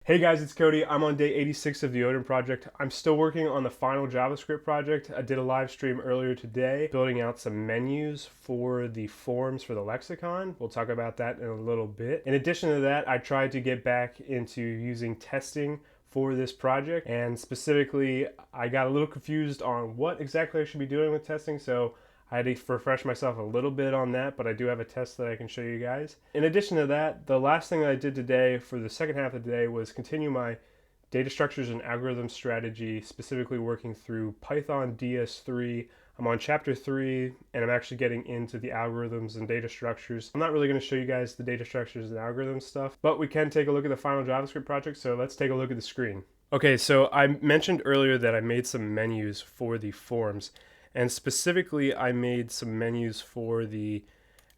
Hey guys, it's Cody. I'm on day 86 of the Odin project. I'm still working on the final JavaScript project. I did a live stream earlier today building out some menus for the forms for the lexicon. We'll talk about that in a little bit. In addition to that, I tried to get back into using testing for this project, and specifically I got a little confused on what exactly I should be doing with testing, so I had to refresh myself a little bit on that, but I do have a test that I can show you guys. In addition to that, the last thing that I did today for the second half of the day was continue my data structures and algorithm strategy, specifically working through Python DS3. I'm on chapter 3, and I'm actually getting into the algorithms and data structures. I'm not really going to show you guys the data structures and algorithm stuff, but we can take a look at the final JavaScript project, so let's take a look at the screen. Okay, so I mentioned earlier that I made some menus for the forms. And specifically, I made some menus for the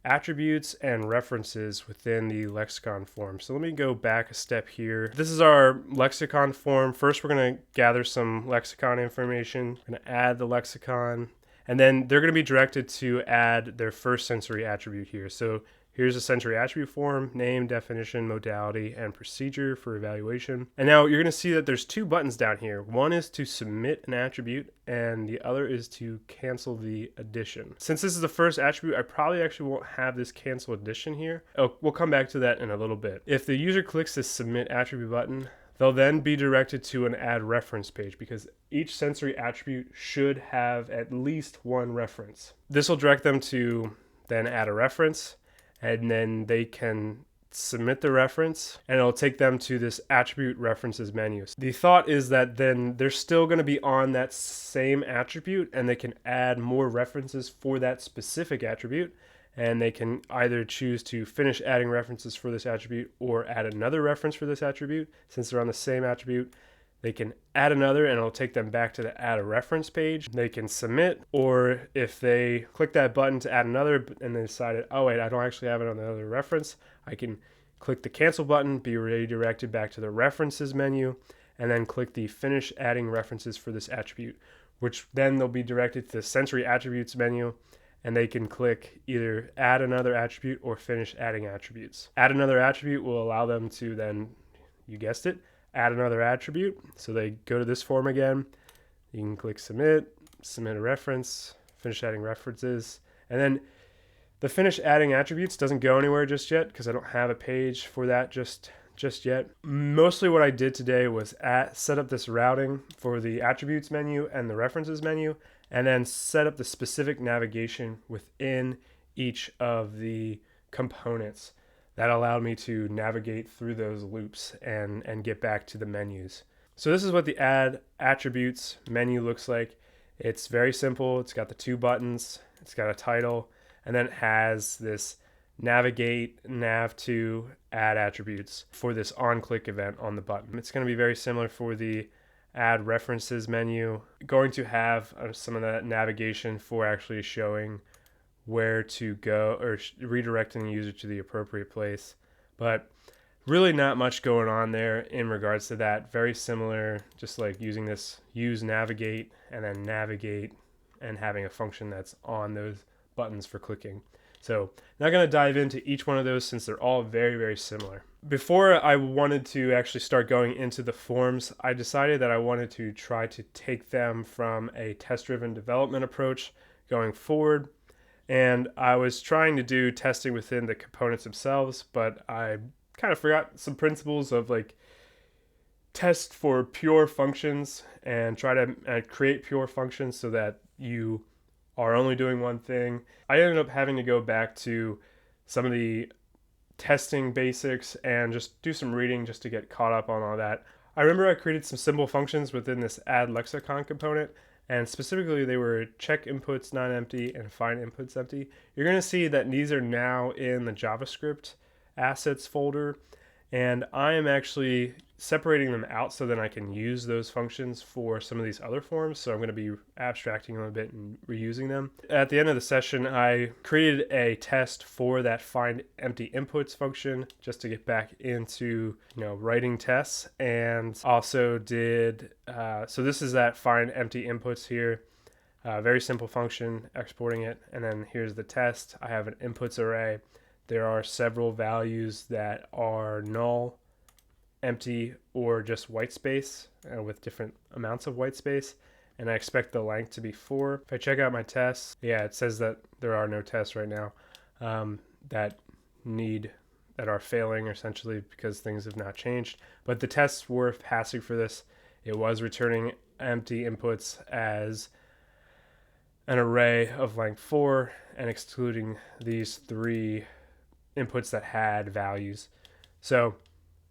attributes and references within the lexicon form. So let me go back a step here. This is our lexicon form. First, we're going to gather some lexicon information. I'm going to add the lexicon, and then they're going to be directed to add their first sensory attribute here. So here's a sensory attribute form: name, definition, modality, and procedure for evaluation. And now you're going to see that there's two buttons down here. One is to submit an attribute, and the other is to cancel the addition. Since this is the first attribute, I probably actually won't have this cancel addition here. Oh, we'll come back to that in a little bit. If the user clicks this submit attribute button, they'll then be directed to an add reference page, because each sensory attribute should have at least one reference. This will direct them to then add a reference, and then they can submit the reference, and it'll take them to this attribute references menu. The thought is that then they're still going to be on that same attribute, and they can add more references for that specific attribute, and they can either choose to finish adding references for this attribute or add another reference for this attribute. Since they're on the same attribute, they can add another, and it'll take them back to the add a reference page. They can submit, or if they click that button to add another and they decided, oh wait, I don't actually have it on the other reference, I can click the cancel button, be redirected back to the references menu, and then click the finish adding references for this attribute, which then they'll be directed to the sensory attributes menu, and they can click either add another attribute or finish adding attributes. Add another attribute will allow them to then, you guessed it, add another attribute. So they go to this form again, you can click submit, submit a reference, finish adding references, and then the finish adding attributes doesn't go anywhere just yet because I don't have a page for that just yet. Mostly what I did today was set up this routing for the attributes menu and the references menu, and then set up the specific navigation within each of the components. That allowed me to navigate through those loops and get back to the menus. So this is what the add attributes menu looks like. It's very simple. It's got the two buttons, it's got a title, and then it has this navigate, nav to, add attributes for this on-click event on the button. It's going to be very similar for the add references menu. Going to have some of that navigation for actually showing where to go or redirecting the user to the appropriate place, but really not much going on there in regards to that. Very similar, just like using this use navigate and then navigate and having a function that's on those buttons for clicking. So not going to dive into each one of those since they're all very, very similar. Before I wanted to actually start going into the forms, I decided that I wanted to try to take them from a test-driven development approach going forward. And I was trying to do testing within the components themselves, but I kind of forgot some principles of like test for pure functions and try to create pure functions so that you are only doing one thing. I ended up having to go back to some of the testing basics and just do some reading just to get caught up on all that. I remember I created some simple functions within this add lexicon component, and specifically they were check inputs not empty and find inputs empty. You're going to see that these are now in the JavaScript assets folder, and I am actually separating them out so that I can use those functions for some of these other forms. So I'm going to be abstracting them a bit and reusing them. At the end of the session, I created a test for that find empty inputs function just to get back into writing tests, and also did so this is that find empty inputs here. Very simple function, exporting it, and then here's the test. I have an inputs array. There are several values that are null empty or just white space with different amounts of white space. And I expect the length to be 4. If I check out my tests, yeah, it says that there are no tests right now that are failing essentially because things have not changed. But the tests were passing for this. It was returning empty inputs as an array of length 4 and excluding these 3 inputs that had values. So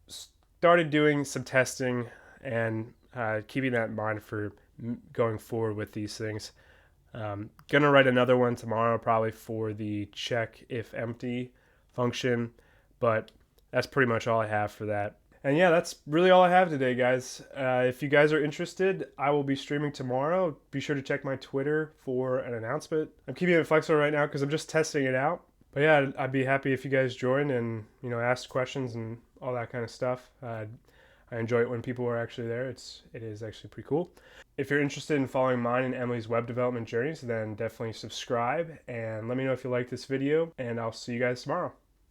started doing some testing and keeping that in mind for going forward with these things. Gonna write another one tomorrow probably for the check if empty function, but that's pretty much all I have for that. And yeah, that's really all I have today, guys. If you guys are interested, I will be streaming tomorrow. Be sure to check my Twitter for an announcement. I'm keeping it flexible right now because I'm just testing it out. But yeah, I'd be happy if you guys join and ask questions and all that kind of stuff. I enjoy it when people are actually there. It is actually pretty cool. If you're interested in following mine and Emily's web development journeys, then definitely subscribe and let me know if you like this video, and I'll see you guys tomorrow.